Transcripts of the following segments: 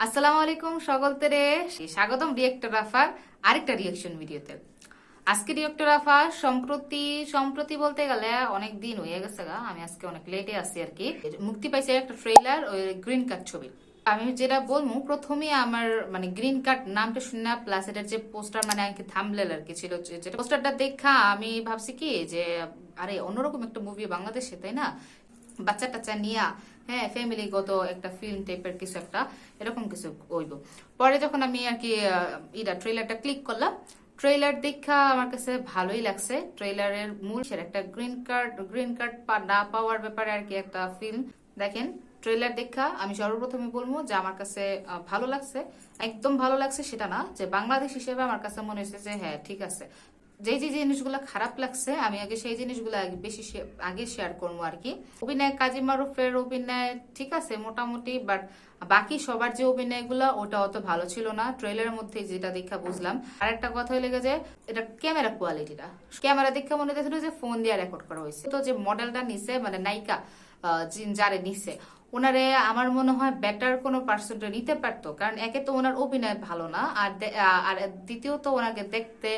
আসসালামু আলাইকুম সকলকে স্বাগতম রিয়েক্টর রাফার আরেকটা রিয়েকশন ভিডিওতে। আজকে রিয়েক্টর রাফা সম্প্রতি বলতে গেলে অনেক দিন হয়ে গেছে গা, আমি আজকে অনেক লেটে আছি আর কি। মুক্তি পাইছে একটা ট্রেলার ওই গ্রিন কার্ড ছবি। আমি যেটা বলবো প্রথমে আমার মানে গ্রিন কার্ড নামটা শুনে প্লাস এটার যে পোস্টার মানে আর কি থাম্বনেল আর কি ছিল, যেটা পোস্টারটা দেখা আমি ভাবছি কি যে আরে অন্যরকম একটা মুভি বাংলাদেশে, তাই না? বাচ্চা টাচ্চা নিয়া, হ্যাঁ, ফ্যামিলিগত একটা ফিল্ম টাইপের কিছু একটা এরকম কিছু হইব। পরে যখন আমি আর কি ট্রেলারটা ক্লিক করলাম, ট্রেলার দেখা আমার কাছে ভালোই লাগছে। ট্রেলারের মূল একটা গ্রিন কার্ড না পাওয়ার ব্যাপারে আর কি একটা ফিল্ম। দেখেন ট্রেলার দেখা আমি সর্বপ্রথমে বলবো যে আমার কাছে ভালো লাগছে। একদম ভালো লাগছে সেটা না, যে বাংলাদেশ হিসেবে আমার কাছে মনে হয়েছে যে হ্যাঁ ঠিক আছে। যে যে জিনিসগুলো খারাপ লাগছে আমি আগে সেই জিনিসগুলো বেশি আগে শেয়ার করবো আর কি। অভিনয় কাজী মারুফের অভিনয় ঠিক আছে মোটামুটি, বাট বাকি সবার যে অভিনয়গুলো ওটা অত ভালো ছিল না। ট্রেলারের মধ্যে যেটা দেখা বুঝলাম। আর একটা কথা হয়ে যে এটা ক্যামেরা কোয়ালিটিটা, ক্যামেরা দেখা মনে হচ্ছিল যে ফোন দিয়ে রেকর্ড করা হয়েছে। তো যে মডেলটা নিছে মানে নায়িকা যারে নিছে ওনারে আমার মনে হয় বেটার কোনো পার্সেন্টে নিতে পারতো, কারণ একে তো ওনার অভিনয় ভালো না, আর দ্বিতীয়ত ওনাকে দেখতে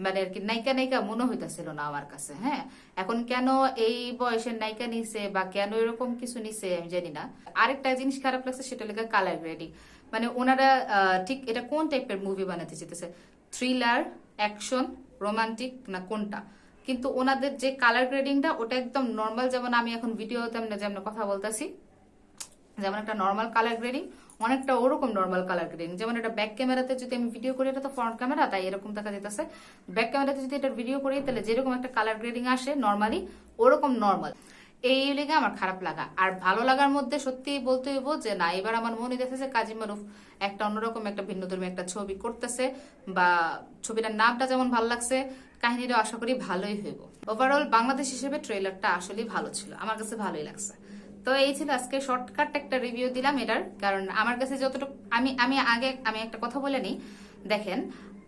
মানে আর কি নায়িকা নায়িকা মনে হইতেছিল না আমার কাছে। হ্যাঁ, এখন কেন এই বয়সের নায়িকা নিছে বা কেন এরকম কিছু নিছে আমি জানি না। আরেকটা জিনিস খারাপ লাগছে সেটা লেগে কালার গ্রেডিং। মানে ওনারা ঠিক এটা কোন টাইপের মুভি বানাতে চেতেছে, থ্রিলার, অ্যাকশন, রোমান্টিক না কোনটা? কিন্তু ওনাদের যে কালার গ্রেডিংটা ওটা একদম নর্মাল, যেমন আমি এখন ভিডিওতে যেমন কথা বলতেছি যেমন একটা নর্মাল কালার গ্রেডিং, অনেকটা ওরকম নর্মাল কালার গ্রেডিং। যেমন এটা ব্যাক ক্যামেরাতে যদি আমি ভিডিও করি, এটা তো ফ্রন্ট ক্যামেরা তাই এরকম দেখা যেতেছে। ব্যাক ক্যামেরাতে যদি এটা ভিডিও করি তাহলে যেরকম একটা কালার গ্রেডিং আসে নর্মালি ওরকম নর্মাল। এই লেগে আমার খারাপ লাগা। আর ভালো লাগার মধ্যে সত্যি বলতে হইব যে না, এবার আমার মনে দেখেছে কাজী মারুফ একটা অন্যরকম একটা ভিন্নধর্মী একটা ছবি করতেছে, বা ছবিটার নামটা যেমন ভালো লাগছে কাহিনীটা আশা করি ভালোই হইব। ওভারঅল বাংলাদেশ হিসেবে ট্রেলারটা আসলেই ভালো ছিল, আমার কাছে ভালোই লাগছে। তো এই ছিল আজকে শর্টকাট একটা রিভিউ দিলাম এটার, কারণ আমার কাছে যতটুকু আমি একটা কথা বলে নিই। দেখেন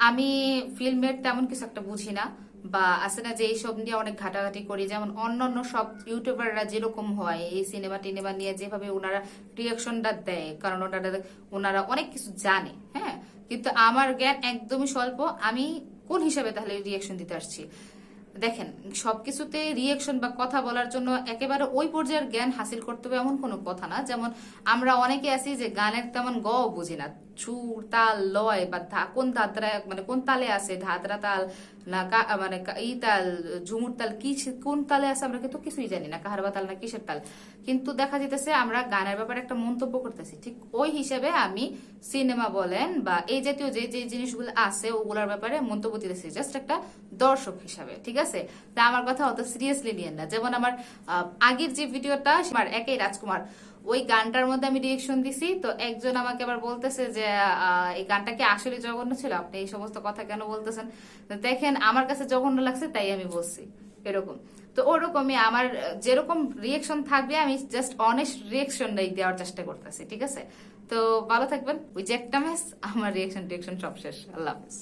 আমি ফিল্মের তেমন কিছু একটা বুঝি না, বা আছে না যে এইসব নিয়ে অনেক ঘাটাঘাটি করি, যেমন অন্যান্য সব ইউটিউবাররা যেরকম হয় এই সিনেমা টিনেমা নিয়ে যেভাবে ওনারা রিয়াকশনটা দেয়, কারণ ওনারা অনেক কিছু জানে। হ্যাঁ, কিন্তু আমার জ্ঞান একদমই স্বল্প। আমি কোন হিসাবে তাহলে রিয়াকশন দিতে আসছি? দেখেন সবকিছুতে রিয়েকশন বা কথা বলার জন্য একেবারে ওই পর্যায়ের জ্ঞান হাসিল করতে হবে এমন কোনো কথা না। যেমন আমরা অনেকে আছি যে গানের তেমন বুঝি না, সুর তাল লয় বা কোন ধাদ্রা মানে কোন তালে আছে, ধাদ্রা তাল না মানে ই তাল ঝুমুর তাল কি কোন তালে আছে আমরা কিন্তু কিছুই জানি না, কাহারবা তাল না কিসের তাল। কিন্তু দেখা যেতেছে আমরা গানের ব্যাপারে একটা মন্তব্য করতেছি, ঠিক ওই হিসেবে আমি সিনেমা বলেন বা এই জাতীয় যে যে জিনিসগুলো আছে ওগুলোর ব্যাপারে মন্তব্য দিতেছি জাস্ট একটা দর্শক হিসাবে, ঠিক আছে? তা আমার কথা অত সিরিয়াসলি নিয়েন না। যেমন আমার আগের যে ভিডিওটা আমার একই রাজকুমার, ওই গানটার মধ্যে আমি রিয়েকশন দিছি, তো একজন আমাকে আবার বলতেছে যে এই গানটা কি আসলে জঘন্য ছিল, আপনি এই সমস্ত কথা কেন বলতেছেন? দেখেন আমার কাছে জঘন্য লাগছে তাই আমি বলছি এরকম। তো ওরকমই আমার যেরকম রিয়েকশন থাকবে আমি জাস্ট অনেস্ট রিয়েকশন দেওয়ার চেষ্টা করতেছি, ঠিক আছে? তো ভালো থাকবেন। ওই যে একটা ম্যাচ আমার রিয়েকশন সব শেষ। আল্লাহ হাফিজ।